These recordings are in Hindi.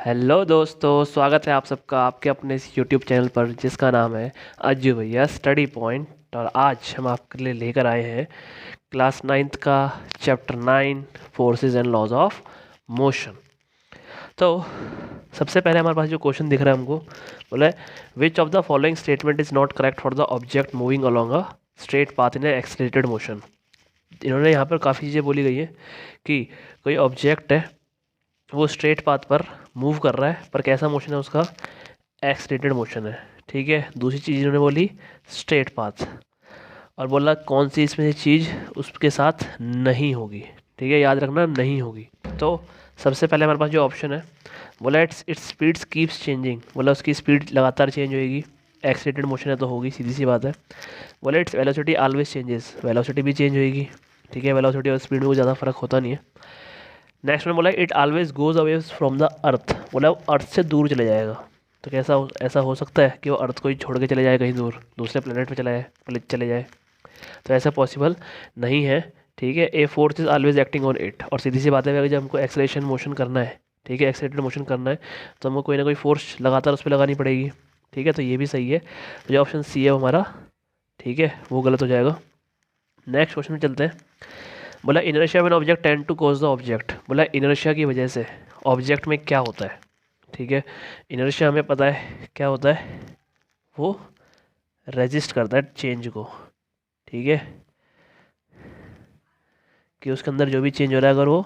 हेलो दोस्तों, स्वागत है आप सबका आपके अपने इस यूट्यूब चैनल पर जिसका नाम है अज्जू भैया स्टडी पॉइंट। और आज हम आपके लिए लेकर आए हैं क्लास नाइन्थ का chapter 9 forces and laws of motion. तो सबसे पहले हमारे पास जो क्वेश्चन दिख रहा है हमको, बोला है which of the following statement is not correct for the object moving along a straight path in accelerated motion. इन्होंने यहाँ पर काफ़ी चीज़ें बोली गई है कि कोई ऑब्जेक्ट है, वो स्ट्रेट पाथ पर मूव कर रहा है, पर कैसा मोशन है उसका, एक्सलेटेड मोशन है। ठीक है, दूसरी चीज़ इन्होंने बोली स्ट्रेट पाथ, और बोला कौन सी इसमें से चीज़ उसके साथ नहीं होगी। ठीक है, याद रखना नहीं होगी। तो सबसे पहले हमारे पास जो ऑप्शन है, बोला इट्स स्पीड्स कीप्स चेंजिंग, बोला उसकी स्पीड लगातार चेंज होएगी, एक्सलेटेड मोशन है तो होगी, सीधी सी बात है। बोला its velocity always changes, velocity भी चेंज होएगी। ठीक है, वेलोसिटी और स्पीड में कोई ज़्यादा फर्क होता नहीं है। नेक्स्ट में बोला it always goes away from the earth, बोला अर्थ से दूर चले जाएगा। तो कैसा ऐसा हो सकता है कि वो अर्थ को ही छोड़ के चले जाए कहीं दूर, दूसरे प्लेनेट पे चले जाए? तो ऐसा पॉसिबल नहीं है। ठीक है, a force is always acting on it, और सीधी सी बात है, अगर जब हमको एक्सेलरेशन मोशन करना है, ठीक है, एक्सेलरेटेड मोशन करना है, तो हमको कोई ना कोई फोर्स लगातार उस पर लगानी पड़ेगी। ठीक है, तो ये भी सही है। तो जो ऑप्शन सी है हमारा, ठीक है, वो गलत हो जाएगा। नेक्स्ट क्वेश्चन में चलते हैं। बोला inertia when object tend to cause the object, बोला इनर्शिया की वजह से ऑब्जेक्ट में क्या होता है। ठीक है, इनर्शिया हमें पता है क्या होता है, वो रेजिस्ट करता है चेंज को। ठीक है, कि उसके अंदर जो भी चेंज हो रहा है, अगर वो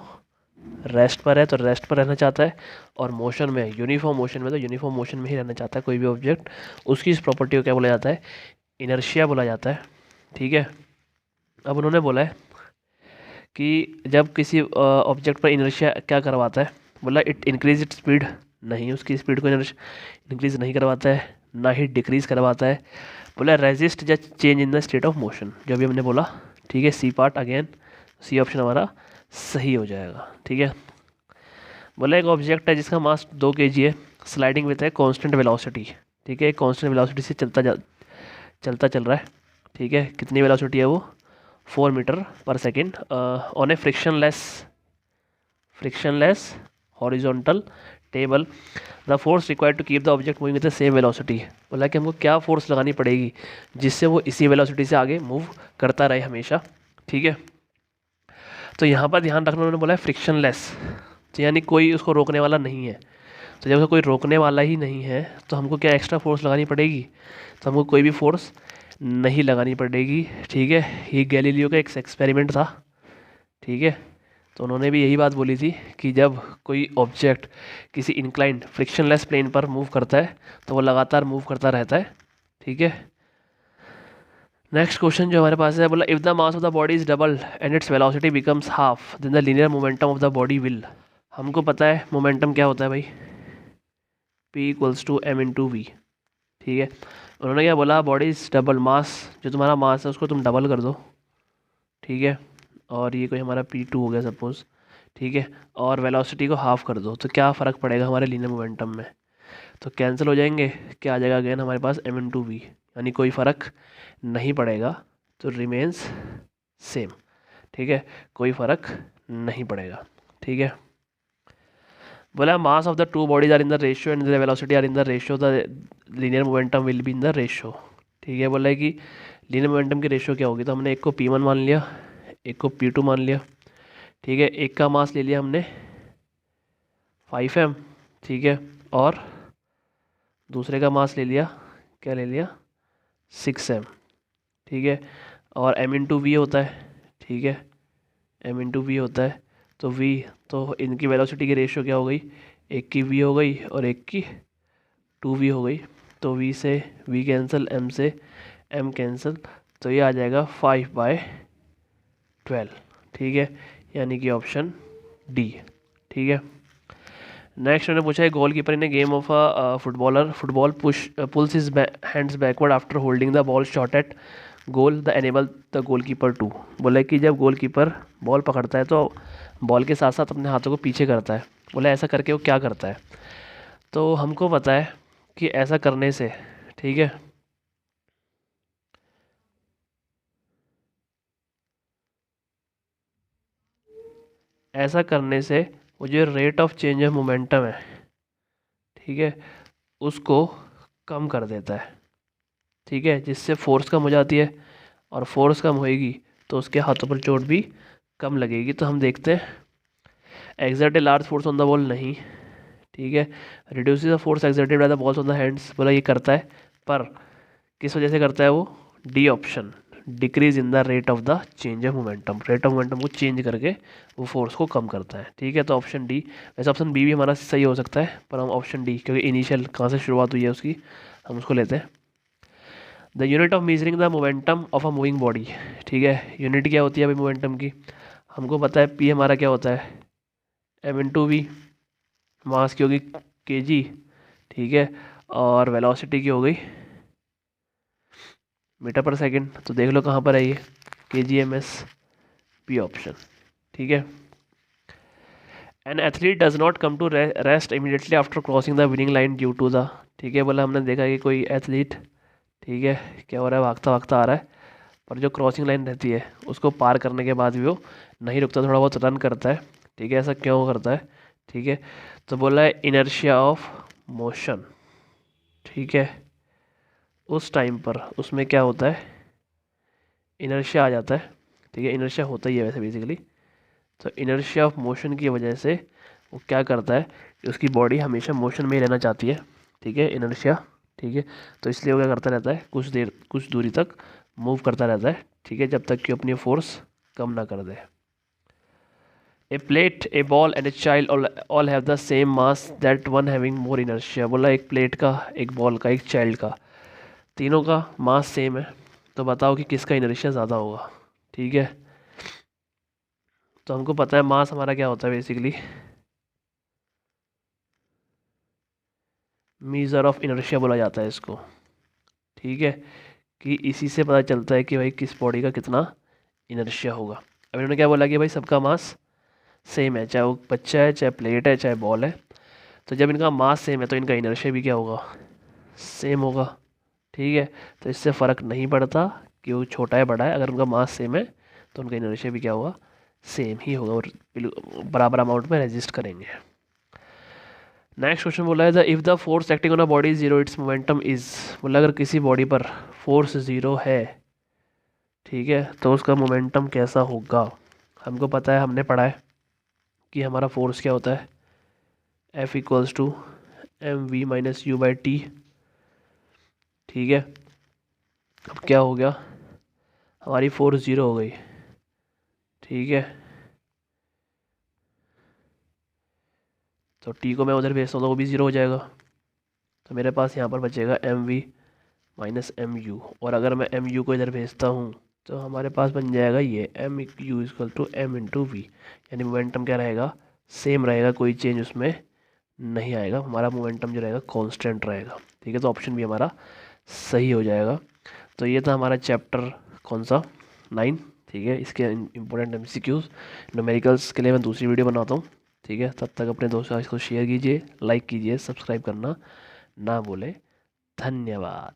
रेस्ट पर है तो रेस्ट पर रहना चाहता है, और मोशन में, यूनिफॉर्म मोशन में, तो यूनिफॉर्म मोशन में ही रहना चाहता है कोई भी ऑब्जेक्ट। उसकी इस प्रॉपर्टी को क्या बोला जाता है, इनर्शिया बोला जाता है। ठीक है, अब उन्होंने बोला है कि जब किसी ऑब्जेक्ट पर इनर्शिया क्या करवाता है, बोला इट इंक्रीज इट स्पीड, नहीं, उसकी स्पीड को इंक्रीज नहीं करवाता है, ना ही डिक्रीज करवाता है। बोला resist the change in the state of motion, जो भी हमने बोला। ठीक है, C part again, C option हमारा सही हो जाएगा। ठीक है, बोला एक ऑब्जेक्ट है जिसका मास 2 kg है, स्लाइडिंग विथ है कॉन्स्टेंट वेलोसिटी। ठीक है, कॉन्स्टेंट वेलोसिटी से चलता चल रहा है। ठीक है, कितनी वेलोसिटी है वो, 4 metre per second on a frictionless horizontal table. The force required to keep the object moving with the same velocity, बोला कि हमको क्या फोर्स लगानी पड़ेगी जिससे वो इसी वेलोसिटी से आगे मूव करता रहे हमेशा। ठीक है, तो यहाँ पर ध्यान रखना, उन्होंने बोला है फ्रिक्शनलेस, तो यानी कोई उसको रोकने वाला नहीं है। तो जब कोई रोकने वाला ही नहीं है, तो हमको क्या एक्स्ट्रा फोर्स लगानी पड़ेगी, तो हमको कोई भी फोर्स नहीं लगानी पड़ेगी। ठीक है, ये गैलीलियो का एक एक्सपेरिमेंट था। ठीक है, तो उन्होंने भी यही बात बोली थी कि जब कोई ऑब्जेक्ट किसी इंक्लाइंड फ्रिक्शनलेस प्लेन पर मूव करता है, तो वो लगातार मूव करता रहता है। ठीक है, नेक्स्ट क्वेश्चन जो हमारे पास है, बोला if the mass of the body is double and its velocity becomes half then the linear momentum of the body will. हमको पता है मोमेंटम क्या होता है भाई, P equals to M into V. ठीक है, उन्होंने क्या बोला, बॉडी इज डबल, मास जो तुम्हारा मास है उसको तुम डबल कर दो। ठीक है, और ये कोई हमारा P2 हो गया सपोज। ठीक है, और वेलोसिटी को हाफ कर दो, तो क्या फ़र्क पड़ेगा हमारे लीनियर मोमेंटम में, तो कैंसिल हो जाएंगे। क्या आ जाएगा अगेन हमारे पास एम इन टू वी, यानी कोई फ़र्क नहीं पड़ेगा, तो रिमेन्स सेम। ठीक है, कोई फ़र्क नहीं पड़ेगा। ठीक है, बोला mass of the two bodies are in the ratio and the velocity are in the ratio, the linear momentum will be in the ratio. ठीक है, बोला है कि लीनियर मोमेंटम की रेशियो क्या होगी, तो हमने एक को P1 मान लिया, एक को P2 मान लिया। ठीक है, एक का मास ले लिया हमने 5m। ठीक है, और दूसरे का मास ले लिया, क्या ले लिया, 6m। ठीक है, और m इंटू वी होता है। ठीक है, m इंटू वी होता है, तो v, तो इनकी वेलोसिटी की रेशियो क्या हो गई, एक की v हो गई और एक की 2v हो गई। तो v से v कैंसिल, m से m कैंसिल, तो ये आ जाएगा 5/12। ठीक है, यानी कि ऑप्शन डी। ठीक है, नेक्स्ट मैंने पूछा है goalkeeper in a game of a football pulls his hands backward after holding the ball shot at goal the enable the goalkeeper to. बोला कि जब गोलकीपर बॉल पकड़ता है तो बॉल के साथ साथ अपने हाथों को पीछे करता है। बोला ऐसा करके वो क्या करता है, तो हमको पता है कि ऐसा करने से, ठीक है, ऐसा करने से वो जो rate of change of momentum है, ठीक है, उसको कम कर देता है। ठीक है, जिससे फोर्स कम हो जाती है, और फोर्स कम होएगी तो उसके हाथों पर चोट भी कम लगेगी। तो हम देखते हैं, exert a large force on the ball, नहीं। ठीक है, reduces the force exerted by the balls on the hands, बोला ये करता है, पर किस वजह से करता है वो? D option, decrease in the rate of the change of momentum, rate of momentum को चेंज करके वो फोर्स को कम करता है। ठीक है, तो ऑप्शन डी। वैसे ऑप्शन बी भी हमारा सही हो सकता है, पर हम ऑप्शन डी, क्योंकि इनिशियल कहाँ से शुरुआत हुई है उसकी, हम उसको लेते हैं। The unit of measuring the momentum of a moving body. ठीक है, यूनिट क्या होती है अभी मोमेंटम की? हमको पता है पी हमारा क्या होता है, एम इंटू वी, मास की होगी के जी। ठीक है, और वेलोसिटी की हो गई मीटर पर सेकंड। तो देख लो कहाँ पर है ये, K G M S, P option. ठीक है, an athlete does not come to rest immediately after crossing the winning line due to the. ठीक है, बोला हमने देखा कि कोई एथलीट, ठीक है, क्या हो रहा है, भागता भागता आ रहा है, पर जो क्रॉसिंग लाइन रहती है उसको पार करने के बाद भी वो नहीं रुकता, थोड़ा बहुत रन करता है। ठीक है, ऐसा क्यों करता है? ठीक है, तो बोला है इनर्शिया ऑफ मोशन। ठीक है, उस टाइम पर उसमें क्या होता है, इनर्शिया आ जाता है। ठीक है, इनर्शिया होता ही है वैसे बेसिकली। तो इनर्शिया ऑफ मोशन की वजह से वो क्या करता है कि उसकी बॉडी हमेशा मोशन में ही रहना चाहती है। ठीक है, इनर्शिया। ठीक है, तो इसलिए वो क्या करता रहता है, कुछ देर कुछ दूरी तक मूव करता रहता है। ठीक है, जब तक कि अपनी फोर्स कम ना कर दे। A plate, a ball and a child all have the same mass, that one having more inertia. बोला एक प्लेट का, एक बॉल का, एक चाइल्ड का, तीनों का मास सेम है, तो बताओ कि किसका इनर्शिया ज़्यादा होगा। ठीक है, तो हमको पता है मास हमारा क्या होता है बेसिकली, मीज़र ऑफ इनर्शिया बोला जाता है इसको। ठीक है, कि इसी से पता चलता है कि भाई किस बॉडी का कितना इनर्शिया होगा। अब इन्होंने क्या बोला कि भाई सबका मास सेम है, चाहे वो बच्चा है, चाहे प्लेट है, चाहे बॉल है। तो जब इनका मास सेम है तो इनका इनर्शिया भी क्या होगा, सेम होगा। ठीक है, तो इससे फ़र्क नहीं पड़ता कि वो छोटा है बड़ा है, अगर उनका मास सेम है तो उनका इनर्शिया भी क्या होगा, सेम ही होगा, और बराबर अमाउंट में रेजिस्ट करेंगे। नेक्स्ट क्वेश्चन बोला है, the if the force acting on a body is zero, it's momentum is. बोला अगर किसी बॉडी पर फोर्स ज़ीरो है, ठीक है, तो उसका मोमेंटम कैसा होगा? हमको पता है, हमने पढ़ा है कि हमारा फोर्स क्या होता है, F equals to M V minus U by T. ठीक है, अब क्या हो गया, हमारी फोर्स ज़ीरो हो गई। ठीक है, तो टी को मैं उधर भेजता हूँ तो वो भी ज़ीरो हो जाएगा, तो मेरे पास यहाँ पर बचेगा M V minus M U. और अगर मैं एम यू को इधर भेजता हूँ तो हमारे पास बन जाएगा ये M U equal to M into V, यानी मोमेंटम क्या रहेगा, सेम रहेगा, कोई चेंज उसमें नहीं आएगा, हमारा मोमेंटम जो रहेगा कांस्टेंट रहेगा। ठीक है, तो ऑप्शन भी हमारा सही हो जाएगा। तो ये था हमारा चैप्टर कौन सा, 9। ठीक है, इसके इंपॉर्टेंट एमसीक्यूज न्यूमेरिकल्स के लिए मैं दूसरी वीडियो बनाता हूँ। ठीक है, तब तक अपने दोस्तों को शेयर कीजिए, लाइक कीजिए, सब्सक्राइब करना ना भूलें। धन्यवाद।